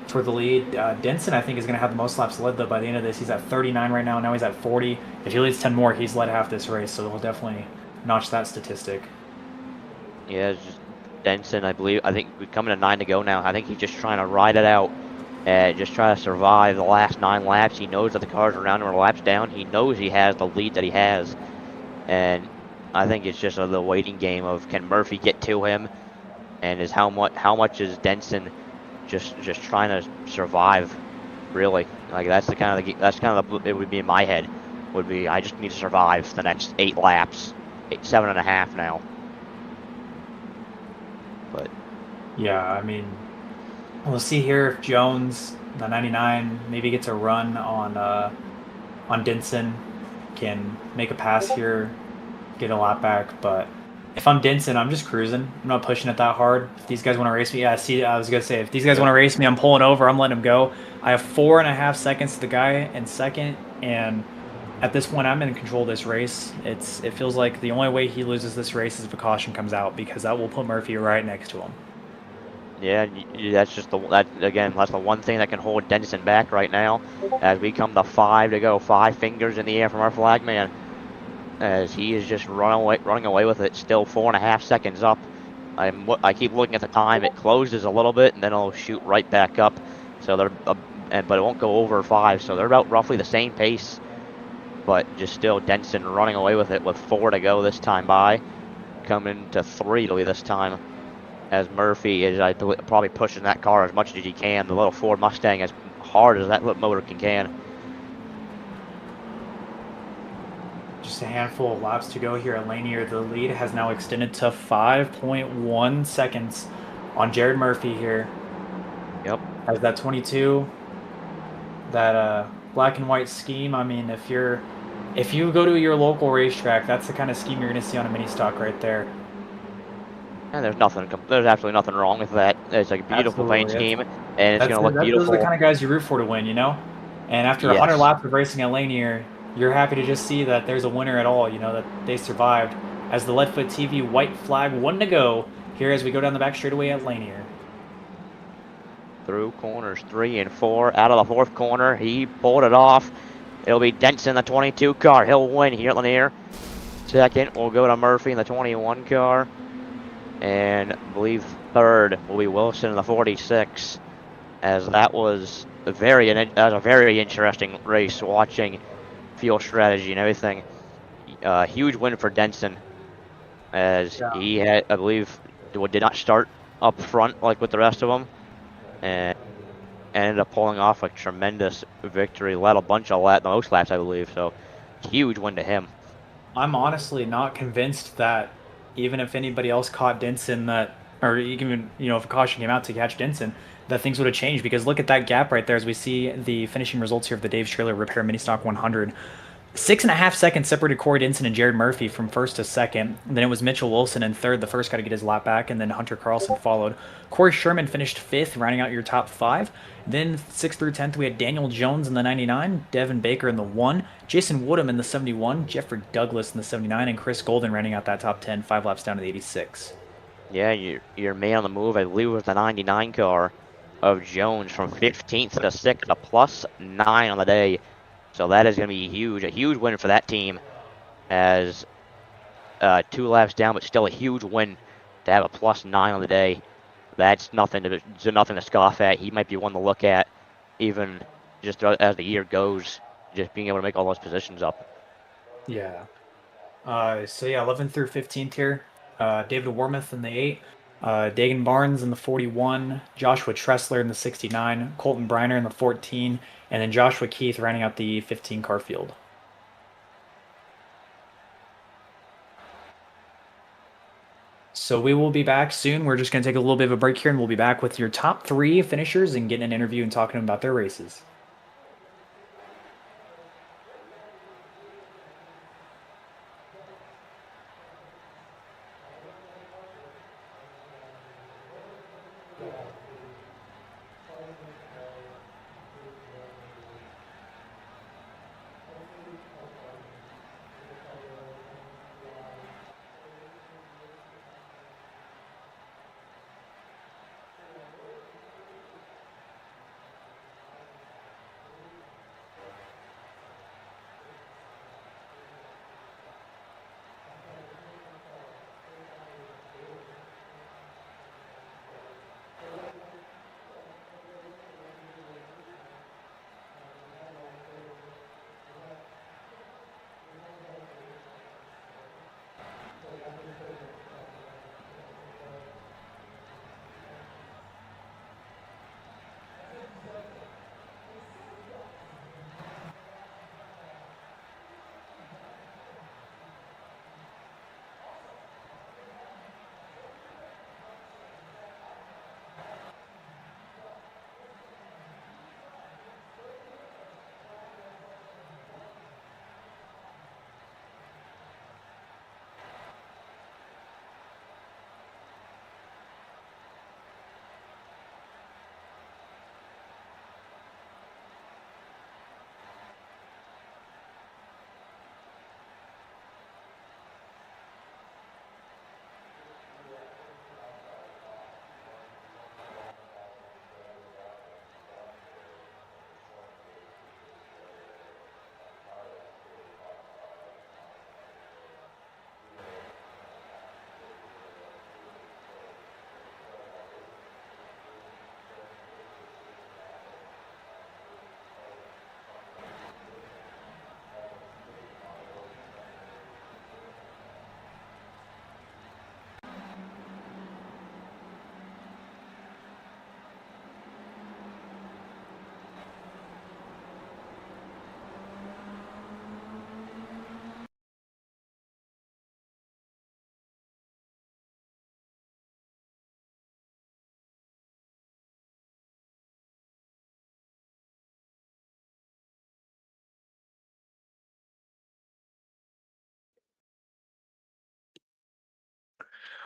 for the lead. Denson, I think, is going to have the most laps led, though, by the end of this. He's at 39 right now. Now he's at 40. If he leads 10 more, he's led half this race, so he'll definitely notch that statistic.
Yeah, it's just Denson, I think we're coming to 9 to go now. I think he's just trying to ride it out and just try to survive the last 9 laps. He knows that the cars around him are laps down. He knows he has the lead that he has. And I think it's just the waiting game of can Murphy get to him, and is how much is Denson just trying to survive, really. Like that's kind of it would be in my head, would be I just need to survive the next 8 laps, 7.5 now. But
yeah, I mean, we'll see here if Jones, the 99, maybe gets a run on Denson, can make a pass here, get a lap back. But if I'm Denson, I'm just cruising. I'm not pushing it that hard. If these guys want to race me, yeah, see, I was going to say, if these guys want to race me, I'm pulling over. I'm letting them go. I have 4.5 seconds to the guy in second, and at this point, I'm in control of this race. It feels like the only way he loses this race is if a caution comes out, because that will put Murphy right next to him.
yeah, that's just that's the one thing that can hold Denson back right now, as we come to 5 to go. 5 fingers in the air from our flag man, as he is just running away with it. Still 4.5 seconds up. I keep looking at the time. It closes a little bit and then it'll shoot right back up. So they're but it won't go over 5. So they're about roughly the same pace. But just still Denson running away with it with 4 to go this time by. Coming to 3 to this time, as Murphy is probably pushing that car as much as he can. The little Ford Mustang as hard as that little motor can.
Just a handful of laps to go here at Lanier. The lead has now extended to 5.1 seconds on Jared Murphy here.
Yep.
As that 22, that black and white scheme. I mean, if you go to your local racetrack, that's the kind of scheme you're going to see on a mini stock right there.
And there's absolutely nothing wrong with that. It's like a beautiful paint scheme, and it's going to look beautiful.
Those are the kind of guys you root for to win, you know? And after 100 laps of racing at Lanier, you're happy to just see that there's a winner at all, you know, that they survived. As the Leadfoot TV white flag, 1 to go here as we go down the back straightaway at Lanier.
Through corners 3 and 4, out of the 4th corner, he pulled it off. It'll be Denson, the 22 car. He'll win here at Lanier. Second will go to Murphy in the 21 car. And I believe third will be Wilson in the 46. As that was a very interesting race, watching fuel strategy and everything. Huge win for Denson, as he had, I believe, did not start up front like with the rest of them, and ended up pulling off a tremendous victory. Led a bunch of the most laps, I believe. So huge win to him.
I'm honestly not convinced that even if anybody else caught Denson, that or even if a caution came out to catch Denson, that things would have changed, because look at that gap right there as we see the finishing results here of the Dave's Trailer Repair Mini Stock 100. 6.5 seconds separated Corey Denson and Jared Murphy from first to second. And then it was Mitchell Wilson in third. The first got to get his lap back, and then Hunter Carlson followed. Corey Sherman finished fifth, rounding out your top five. Then 6th through 10th, we had Daniel Jones in the 99, Devin Baker in the 1, Jason Woodham in the 71, Jeffrey Douglas in the 79, and Chris Golden rounding out that top 10, 5 laps down to the 86.
Yeah, your man on the move, I believe, was the 99 car of Jones from 15th to 6th, a +9 on the day. So that is going to be huge, a huge win for that team, as 2 laps down, but still a huge win to have a +9 on the day. That's nothing to scoff at. He might be one to look at, even just as the year goes, just being able to make all those positions up.
Yeah. So yeah, 11th through 15th here. David Wormuth in the 8, Dagan Barnes in the 41, Joshua Tressler in the 69, Colton Briner in the 14, and then Joshua Keith rounding out the 15 car field. So we will be back soon. We're just going to take a little bit of a break here, and we'll be back with your top 3 finishers and getting an interview and talking about their races.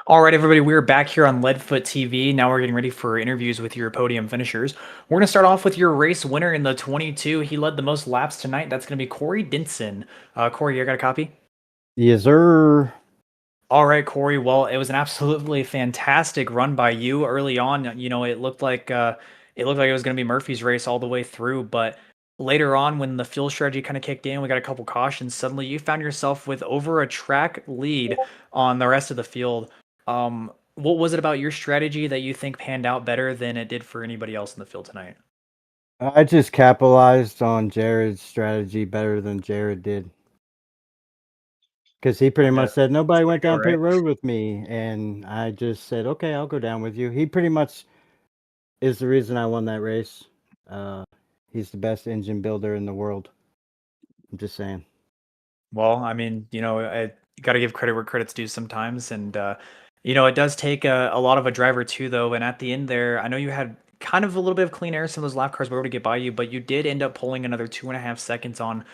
All right, everybody, we're back here on Leadfoot TV. Now we're getting ready for interviews with your podium finishers. We're going to start off with your race winner in the 22. He led the most laps tonight. That's going to be Corey Denson. Corey, you got a copy?
Yes, sir.
All right, Corey. Well, it was an absolutely fantastic run by you early on. It looked like it was going to be Murphy's race all the way through, but later on, when the fuel strategy kind of kicked in, we got a couple cautions. Suddenly, you found yourself with over a track lead on the rest of the field. What was it about your strategy that you think panned out better than it did for anybody else in the field tonight?
I just capitalized on Jared's strategy better than Jared did. because he pretty
And,
much said nobody went
go,
down
right?
pit road with me, and I just said, okay, I'll go down with you. He pretty much is the reason I won that race. Uh, he's the best engine builder in the world. I'm just saying.
Well, I mean, I got to give credit where credit's due sometimes, and it does take a lot of a driver too, though. And at the end there, I know you had kind of a little bit of clean air. Some of those lap cars were able to get by you, but you did end up pulling another 2.5 seconds on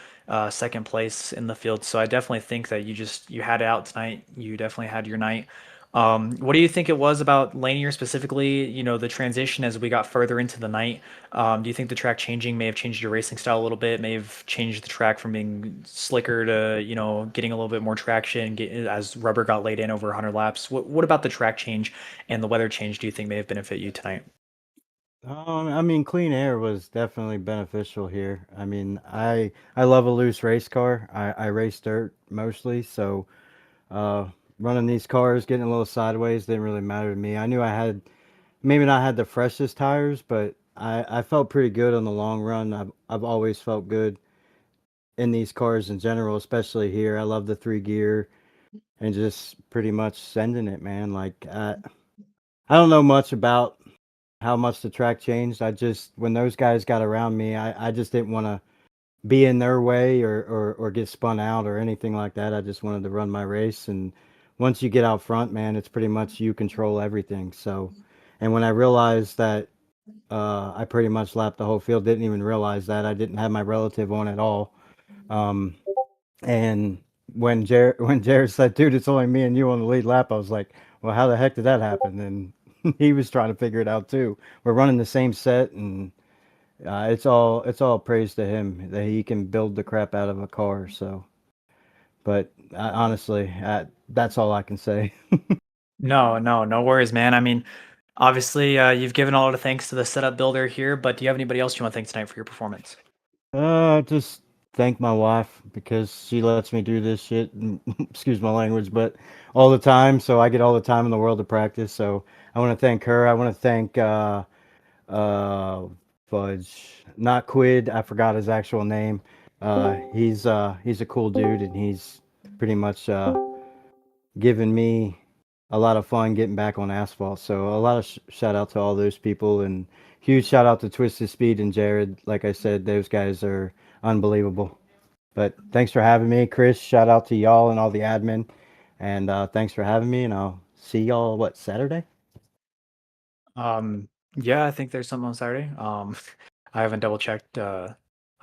second place in the field. So I definitely think that you had it out tonight. You definitely had your night. What do you think it was about Lanier specifically? The transition as we got further into the night. Do you think the track changing may have changed your racing style a little bit? May have changed the track from being slicker to getting a little bit more traction as rubber got laid in over 100 laps? What about the track change and the weather change do you think may have benefit you tonight?
I mean, clean air was definitely beneficial here. I mean, I love a loose race car. I race dirt mostly, so uh, running these cars, getting a little sideways didn't really matter to me. I knew I had maybe not had the freshest tires, but I felt pretty good on the long run. I've always felt good in these cars in general, especially here. I love the 3 gear and just pretty much sending it, man. Like I don't know much about how much the track changed. I just when those guys got around me, I just didn't want to be in their way or get spun out or anything like that. I just wanted to run my race. And once you get out front, man, it's pretty much you control everything. So, and when I realized that I pretty much lapped the whole field, didn't even realize that I didn't have my relative on at all. Um, and when Jared said, "Dude, it's only me and you on the lead lap," I was like, "Well, how the heck did that happen?" And he was trying to figure it out too. We're running the same set, and it's all praise to him that he can build the crap out of a car. So, but honestly, that's all I can say.
No, no, no worries, man. I mean, obviously, you've given a lot of thanks to the setup builder here, but do you have anybody else you want to thank tonight for your performance?
Just thank my wife because she lets me do this shit. And, excuse my language, but all the time. So I get all the time in the world to practice. So I want to thank her. I want to thank uh, Fudge, not Quid. I forgot his actual name. He's a cool dude, and he's pretty much given me a lot of fun getting back on asphalt. So a lot of shout out to all those people, and huge shout out to Twisted Speed and Jared. Like I said, those guys are unbelievable. But thanks for having me, Chris. Shout out to y'all and all the admin, and thanks for having me. And I'll see y'all Saturday.
Yeah, I think there's something on Saturday. I haven't double checked.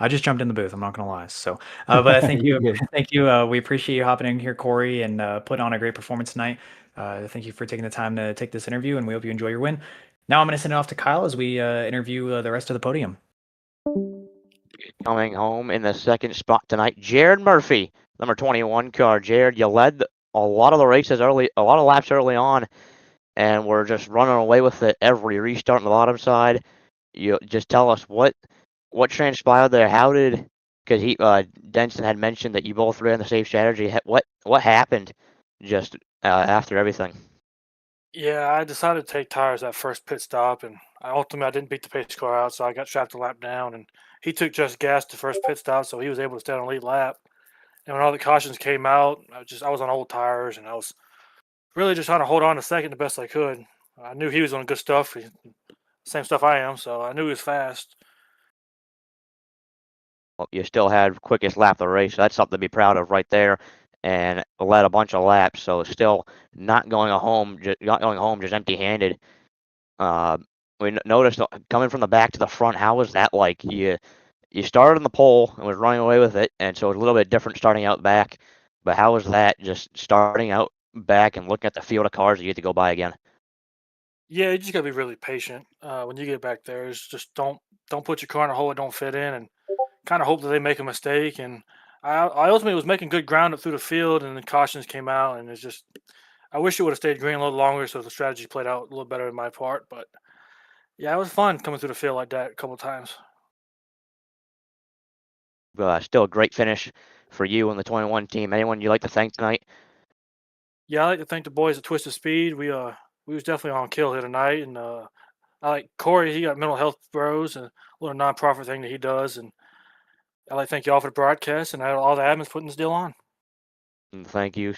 I just jumped in the booth. I'm not gonna lie. So, but I thank
You're
you,
good.
thank you. We appreciate you hopping in here, Corey, and putting on a great performance tonight. Thank you for taking the time to take this interview, and we hope you enjoy your win. Now I'm gonna send it off to Kyle as we interview the rest of the podium.
Coming home in the second spot tonight, Jared Murphy, number 21 car. Jared, you led a lot of the races early, a lot of laps early on, and we're just running away with it every restart on the bottom side. You just tell us what transpired there. How did because he Denson had mentioned that you both ran the same strategy. What happened just after everything?
Yeah, I decided to take tires that first pit stop, and ultimately I didn't beat the pace car out, so I got trapped a lap down. And he took just gas the first pit stop, so he was able to stay on the lead lap. And when all the cautions came out, I was on old tires, and I was really just trying to hold on to second the best I could. I knew he was on good stuff, same stuff I am, so I knew he was fast.
Well, you still had quickest lap of the race. So that's something to be proud of right there, and led a bunch of laps. So still not going home just empty-handed. Uh, we noticed coming from the back to the front. How was that like? You started on the pole and was running away with it, and so it was a little bit different starting out back. But how was that just starting out back and looking at the field of cars that you had to go by again?
Yeah, you just gotta be really patient when you get back there. It's just don't put your car in a hole it don't fit in, and kind of hope that they make a mistake. And I ultimately was making good ground up through the field, and the cautions came out, and it's just I wish it would have stayed green a little longer, so the strategy played out a little better in my part. But yeah, it was fun coming through the field like that a couple times.
Still a great finish for you and the 21 team. Anyone you'd like to thank tonight?
Yeah, I like to thank the boys at Twisted Speed. We was definitely on kill here tonight, and I like Corey. He got mental health bros and a little nonprofit thing that he does, and I like to thank y'all for the broadcast and all the admins putting this deal on.
And thank you,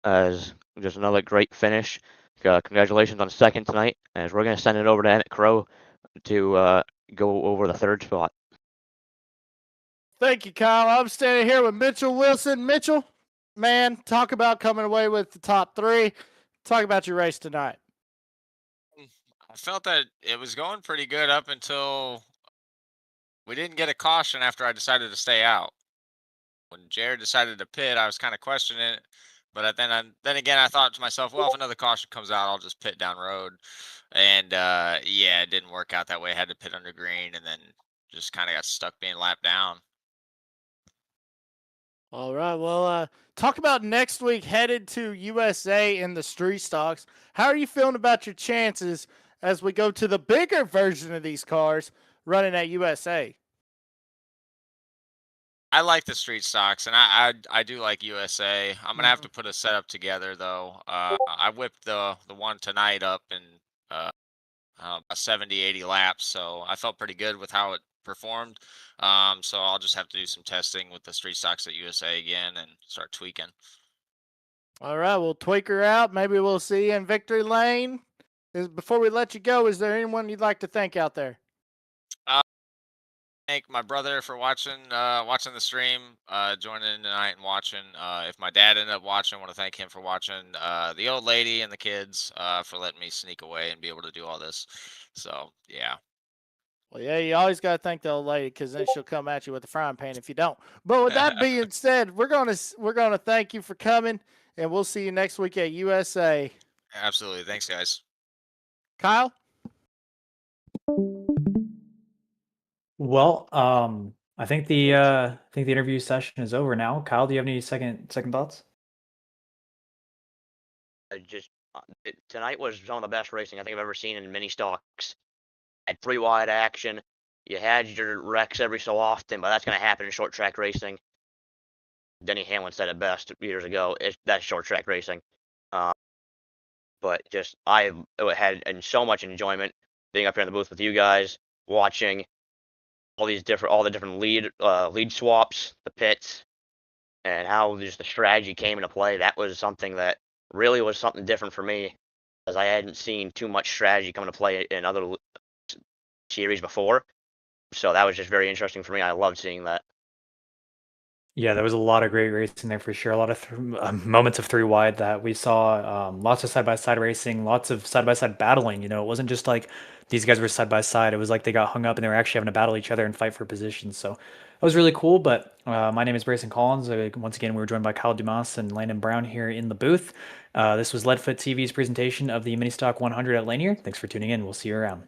as just another great finish. Congratulations on second tonight, as we're going to send it over to Emmett Crow to go over the third spot.
Thank you, Kyle. I'm standing here with Mitchell Wilson. Mitchell, man, talk about coming away with the top 3. Talk about your race tonight.
I felt that it was going pretty good up until we didn't get a caution after I decided to stay out. When Jared decided to pit, I was kind of questioning it, but then again, I thought to myself, well, if another caution comes out, I'll just pit down road. And yeah, it didn't work out that way. I had to pit under green, and then just kind of got stuck being lapped down.
All right. Well, talk about next week headed to USA in the street stocks. How are you feeling about your chances as we go to the bigger version of these cars running at USA?
I like the street stocks, and I do like USA. I'm gonna have to put a setup together though. I whipped the one tonight up in about 70, 80 laps, so I felt pretty good with how it performed. So I'll just have to do some testing with the street stocks at USA again and start tweaking.
All right. We'll tweak her out. Maybe we'll see you in victory lane. Before we let you go, is there anyone you'd like to thank out there?
Thank my brother for watching the stream, joining in tonight and watching. If my dad ended up watching, I want to thank him for watching. The old lady and the kids for letting me sneak away and be able to do all this. So yeah.
Well, yeah, you always got to thank the old lady because then she'll come at you with the frying pan if you don't. But with that being said, we're gonna thank you for coming, and we'll see you next week at USA.
Absolutely. Thanks, guys.
Kyle?
Well, I think the interview session is over now. Kyle, do you have any second thoughts?
Tonight was some of the best racing I think I've ever seen in mini stocks. Had 3 wide action. You had your wrecks every so often, but that's going to happen in short track racing. Denny Hamlin said it best years ago. That's short track racing. But just I had so much enjoyment being up here in the booth with you guys, watching all the different lead swaps, the pits, and how just the strategy came into play. That was something that really was something different for me, as I hadn't seen too much strategy come into play in other series before. So that was just very interesting for me. I loved seeing that.
Yeah, there was a lot of great racing there for sure. A lot of moments of 3 wide that we saw. Lots of side-by-side racing, lots of side-by-side battling. You know, it wasn't just like these guys were side-by-side. It was like they got hung up and they were actually having to battle each other and fight for positions. So that was really cool. But my name is Brayson Collins. Once again, we were joined by Kyle Dumas and Landon Brown here in the booth. This was Leadfoot TV's presentation of the Mini Stock 100 at Lanier. Thanks for tuning in. We'll see you around.